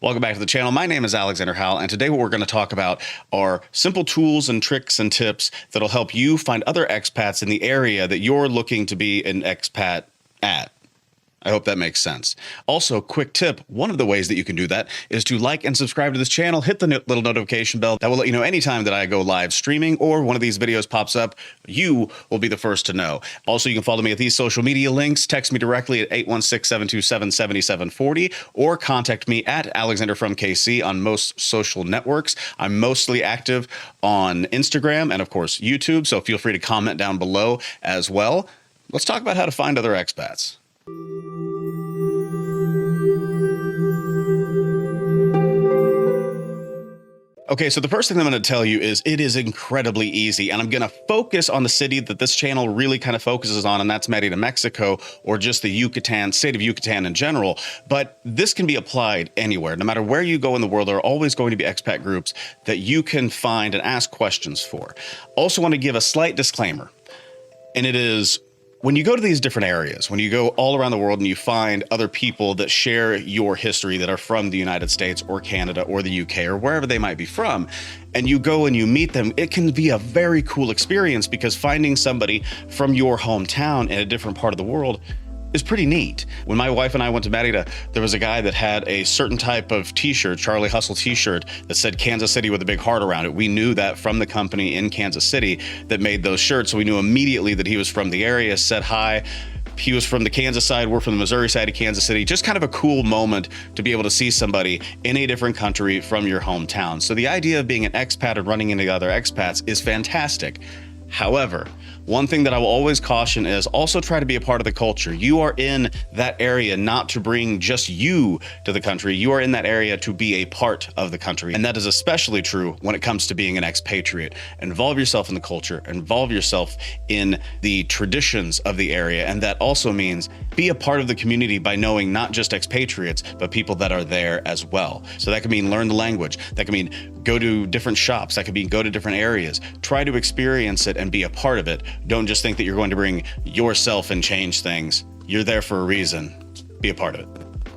Welcome back to the channel. My name is Alexander Howell, and today what we're going to talk about are simple tools and tricks and tips that'll help you find other expats in the area that you're looking to be an expat at. I hope that makes sense. Also, quick tip, one of the ways that you can do that is to like and subscribe to this channel. Hit the little notification bell. That will let you know anytime that I go live streaming or one of these videos pops up, you will be the first to know. Also, you can follow me at these social media links. Text me directly at 816-727-7740 or contact me at Alexander from KC on most social networks. I'm mostly active on Instagram and, of course, YouTube, so feel free to comment down below as well. Let's talk about how to find other expats. Okay, so the first thing I'm going to tell you is it is incredibly easy, and I'm going to focus on the city that this channel really kind of focuses on, and that's Merida, Mexico, or just the Yucatan, state of Yucatan in general. But this can be applied anywhere. No matter where you go in the world, there are always going to be expat groups that you can find and ask questions for. Also want to give a slight disclaimer, and it is, when you go to these different areas, when you go all around the world and you find other people that share your history that are from the United States or Canada or the UK or wherever they might be from, and you go and you meet them, it can be a very cool experience because finding somebody from your hometown in a different part of the world is pretty neat. When my wife and I went to Merida, there was a guy that had a certain type of t-shirt, Charlie Hustle t-shirt, that said Kansas City with a big heart around it. We knew that from the company in Kansas City that made those shirts, so we knew immediately that he was from the area, said hi. He was from the Kansas side, we're from the Missouri side of Kansas City. Just kind of a cool moment to be able to see somebody in a different country from your hometown. So the idea of being an expat and running into other expats is fantastic. However, one thing that I will always caution is also try to be a part of the culture. You are in that area not to bring just you to the country. You are in that area to be a part of the country. And that is especially true when it comes to being an expatriate. Involve yourself in the culture, involve yourself in the traditions of the area. And that also means be a part of the community by knowing not just expatriates, but people that are there as well. So that could mean learn the language. That could mean go to different shops. That could mean go to different areas. Try to experience it and be a part of it. Don't just think that you're going to bring yourself and change things. You're there for a reason. Be a part of it.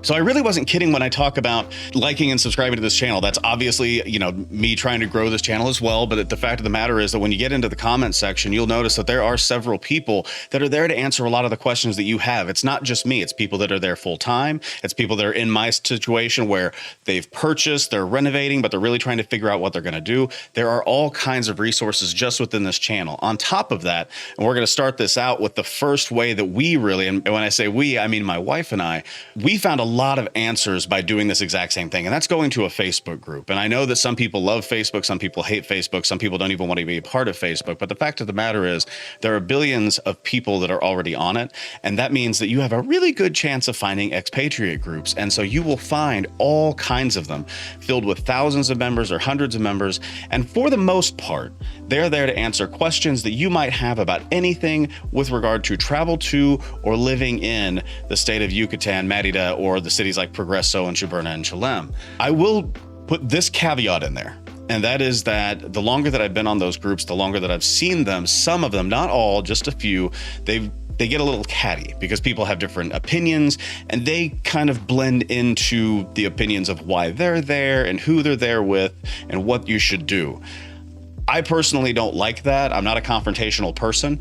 So I really wasn't kidding when I talk about liking and subscribing to this channel. That's obviously, you know, me trying to grow this channel as well. But the fact of the matter is that when you get into the comment section, you'll notice that there are several people that are there to answer a lot of the questions that you have. It's not just me. It's people that are there full time. It's people that are in my situation where they've purchased, they're renovating, but they're really trying to figure out what they're going to do. There are all kinds of resources just within this channel. On top of that, and we're going to start this out with the first way that we really, and when I say we, I mean my wife and I, we found a lot of answers by doing this exact same thing, and that's going to a Facebook group. And I know that some people love Facebook, some people hate Facebook, some people don't even want to be a part of Facebook, but the fact of the matter is there are billions of people that are already on it, and that means that you have a really good chance of finding expatriate groups. And so you will find all kinds of them filled with thousands of members or hundreds of members, and for the most part they're there to answer questions that you might have about anything with regard to travel to or living in the state of Yucatan, Merida, or the cities like Progreso and Chuburna and Chelem. I will put this caveat in there, and that is that the longer that I've been on those groups, the longer that I've seen them, some of them, not all, just a few, they get a little catty because people have different opinions and they kind of blend into the opinions of why they're there and who they're there with and what you should do. I personally don't like that. I'm not a confrontational person.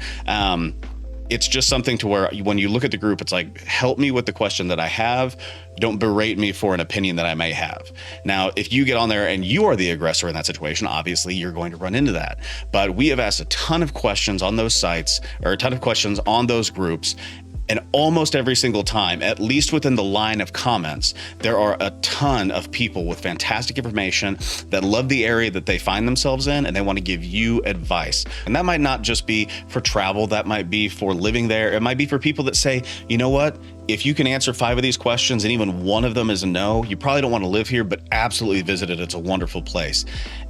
It's just something to where when you look at the group, it's like, help me with the question that I have. Don't berate me for an opinion that I may have. Now, if you get on there and you are the aggressor in that situation, obviously you're going to run into that. But we have asked a ton of questions on those sites, or a ton of questions on those groups. And almost every single time, at least within the line of comments, there are a ton of people with fantastic information that love the area that they find themselves in, and they want to give you advice. And that might not just be for travel, that might be for living there. It might be for people that say, you know what? If you can answer 5 of these questions and even one of them is a no, you probably don't want to live here, but absolutely visit it. It's a wonderful place.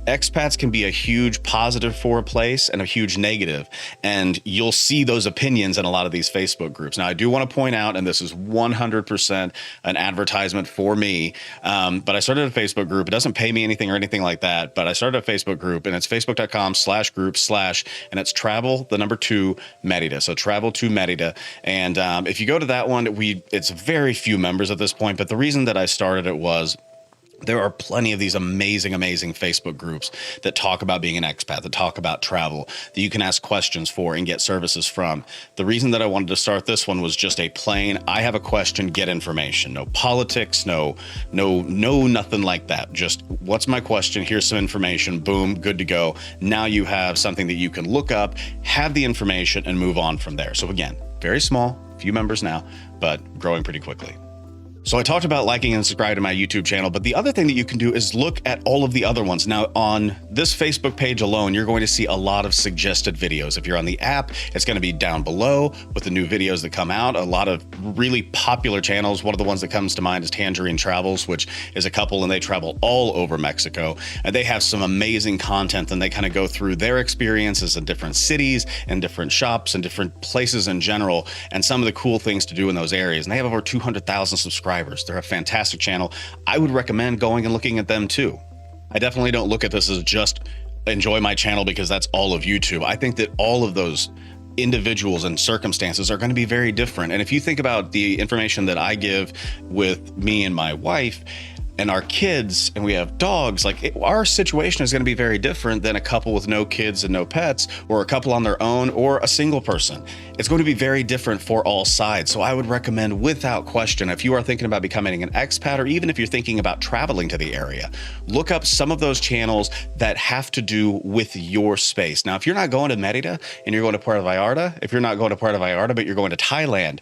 Expats can be a huge positive for a place and a huge negative, and you'll see those opinions in a lot of these Facebook groups. Now, I do want to point out, and this is 100% an advertisement for me, but I started a Facebook group. It doesn't pay me anything or anything like that, but I started a Facebook group, and it's facebook.com/group/ and it's travel, the number 2, Merida. So travel to Merida. And if you go to that one, it's very few members at this point, but the reason that I started it was There are plenty of these amazing Facebook groups that talk about being an expat, that talk about travel, that you can ask questions for and get services from. The reason that I wanted to start this one was just a plain, I have a question, get information. No politics, no, nothing like that. Just what's my question? Here's some information. Boom, good to go. Now you have something that you can look up, have the information, and move on from there. So again, very small, few members now, but growing pretty quickly. So I talked about liking and subscribing to my YouTube channel, but the other thing that you can do is look at all of the other ones. Now on this Facebook page alone, you're going to see a lot of suggested videos. If you're on the app, it's going to be down below with the new videos that come out. A lot of really popular channels. One of the ones that comes to mind is Tangerine Travels, which is a couple and they travel all over Mexico. And they have some amazing content and they kind of go through their experiences in different cities and different shops and different places in general and some of the cool things to do in those areas. And they have over 200,000 subscribers. They're a fantastic channel. I would recommend going and looking at them too. I definitely don't look at this as just enjoy my channel because that's all of YouTube. I think that all of those individuals and circumstances are going to be very different. And if you think about the information that I give with me and my wife and our kids, and we have dogs, like our situation is going to be very different than a couple with no kids and no pets, or a couple on their own, or a single person. It's going to be very different for all sides. So I would recommend without question, if you are thinking about becoming an expat, or even if you're thinking about traveling to the area, look up some of those channels that have to do with your space. Now, if you're not going to Merida and you're going to Puerto Vallarta, if you're not going to Puerto Vallarta, but you're going to Thailand,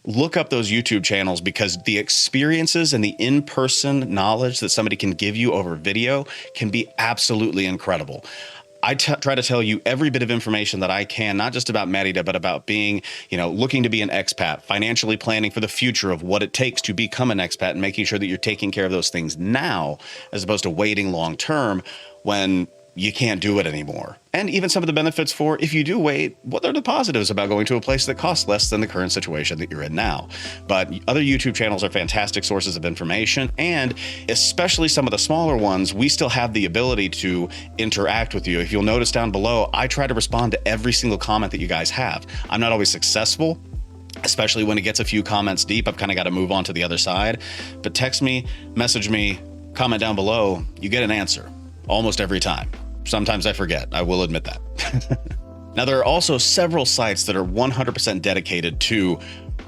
look up those YouTube channels because the experiences and the in-person knowledge that somebody can give you over video can be absolutely incredible. I try to tell you every bit of information that I can, not just about Merida, but about being, looking to be an expat, financially planning for the future of what it takes to become an expat and making sure that you're taking care of those things now, as opposed to waiting long term when you can't do it anymore. And even some of the benefits for if you do wait, what are the positives about going to a place that costs less than the current situation that you're in now? But other YouTube channels are fantastic sources of information, and especially some of the smaller ones, we still have the ability to interact with you. If you'll notice down below, I try to respond to every single comment that you guys have. I'm not always successful, especially when it gets a few comments deep. I've kind of got to move on to the other side. But text me, message me, comment down below, you get an answer almost every time. Sometimes I forget, I will admit that. Now, there are also several sites that are 100% dedicated to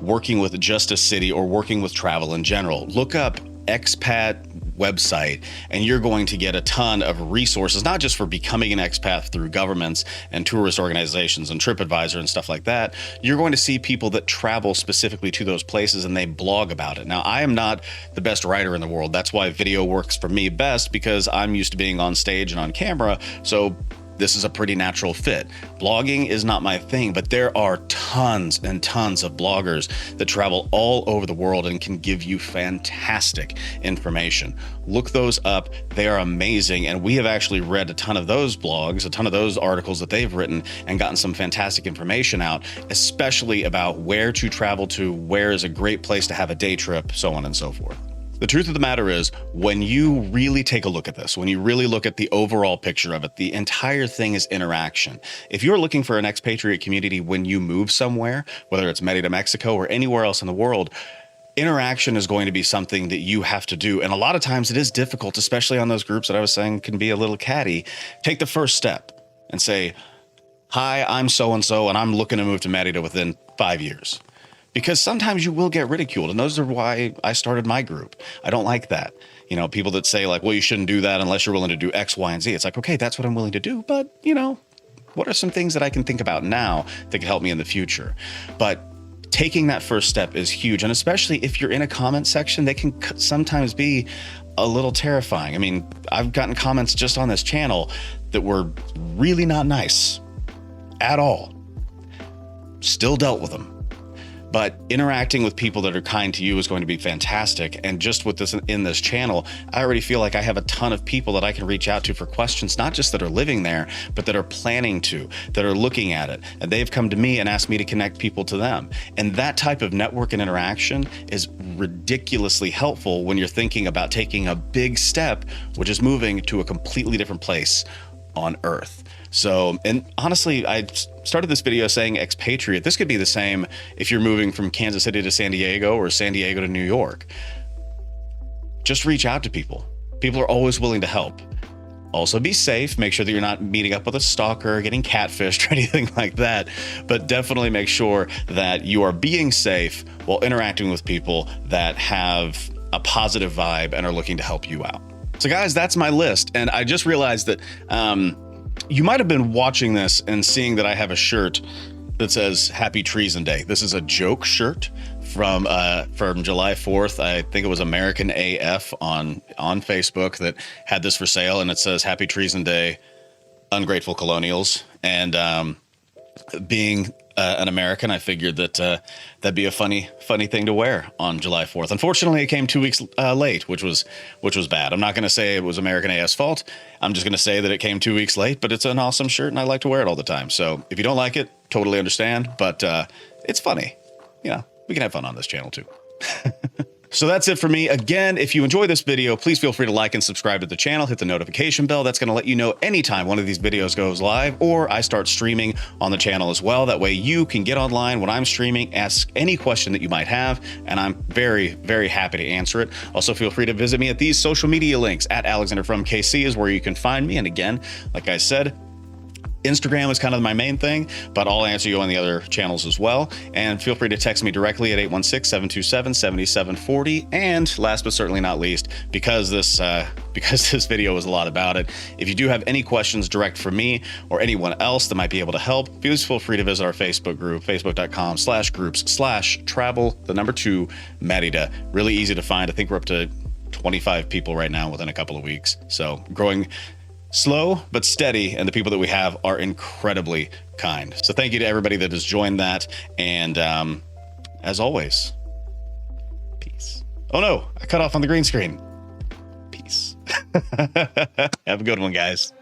working with just a city or working with travel in general. Look up Expat website and you're going to get a ton of resources, not just for becoming an expat through governments and tourist organizations and TripAdvisor and stuff like that. You're going to see people that travel specifically to those places and they blog about it. Now, I am not the best writer in the world. That's why video works for me best, because I'm used to being on stage and on camera. So this is a pretty natural fit. Blogging is not my thing, but there are tons and tons of bloggers that travel all over the world and can give you fantastic information. Look those up. They are amazing. And we have actually read a ton of those blogs, a ton of those articles that they've written, and gotten some fantastic information out, especially about where to travel to, where is a great place to have a day trip, so on and so forth. The truth of the matter is, when you really take a look at this, when you really look at the overall picture of it, the entire thing is interaction. If you're looking for an expatriate community when you move somewhere, whether it's Merida, Mexico, or anywhere else in the world, interaction is going to be something that you have to do. And a lot of times it is difficult, especially on those groups that I was saying can be a little catty. Take the first step and say, hi, I'm so-and-so, and I'm looking to move to Merida within 5 years. Because sometimes you will get ridiculed, and those are why I started my group. I don't like that. People that say like, well, you shouldn't do that unless you're willing to do X, Y, and Z. It's like, okay, that's what I'm willing to do. But, what are some things that I can think about now that could help me in the future? But taking that first step is huge. And especially if you're in a comment section, they can sometimes be a little terrifying. I mean, I've gotten comments just on this channel that were really not nice at all. Still dealt with them. But interacting with people that are kind to you is going to be fantastic. And just with this in this channel, I already feel like I have a ton of people that I can reach out to for questions, not just that are living there, but that are planning to, that are looking at it. And they've come to me and asked me to connect people to them. And that type of network and interaction is ridiculously helpful when you're thinking about taking a big step, which is moving to a completely different place on Earth. So, and honestly, I started this video saying expatriate. This could be the same if you're moving from Kansas City to San Diego or San Diego to New York. Just reach out to people. People are always willing to help. Also be safe. Make sure that you're not meeting up with a stalker, getting catfished or anything like that. But definitely make sure that you are being safe while interacting with people that have a positive vibe and are looking to help you out. So guys, that's my list. And I just realized that you might have been watching this and seeing that I have a shirt that says Happy Treason Day. This is a joke shirt from July 4th. I think it was American AF on Facebook that had this for sale, and it says Happy Treason Day, ungrateful colonials. And being an American, I figured that that'd be a funny thing to wear on July 4th. Unfortunately, it came 2 weeks late, which was bad. I'm not going to say it was American AF's fault. I'm just going to say that it came 2 weeks late, but it's an awesome shirt and I like to wear it all the time. So if you don't like it, totally understand, but it's funny. You know, we can have fun on this channel too. So that's it for me. Again, if you enjoy this video, please feel free to like and subscribe to the channel. Hit the notification bell. That's going to let you know anytime one of these videos goes live or I start streaming on the channel as well. That way you can get online when I'm streaming, ask any question that you might have, and I'm very, very happy to answer it. Also, feel free to visit me at these social media links. At Alexander from KC is where you can find me. And again, like I said, Instagram is kind of my main thing, but I'll answer you on the other channels as well. And feel free to text me directly at 816-727-7740. And last but certainly not least, because this video was a lot about it, if you do have any questions direct for me or anyone else that might be able to help, please feel free to visit our Facebook group, facebook.com/groups/travel2 Merida. Really easy to find. I think we're up to 25 people right now within a couple of weeks. So growing slow but steady, and the people that we have are incredibly kind. So thank you to everybody that has joined that, and as always, peace. Oh no, I cut off on the green screen. Peace. Have a good one, guys.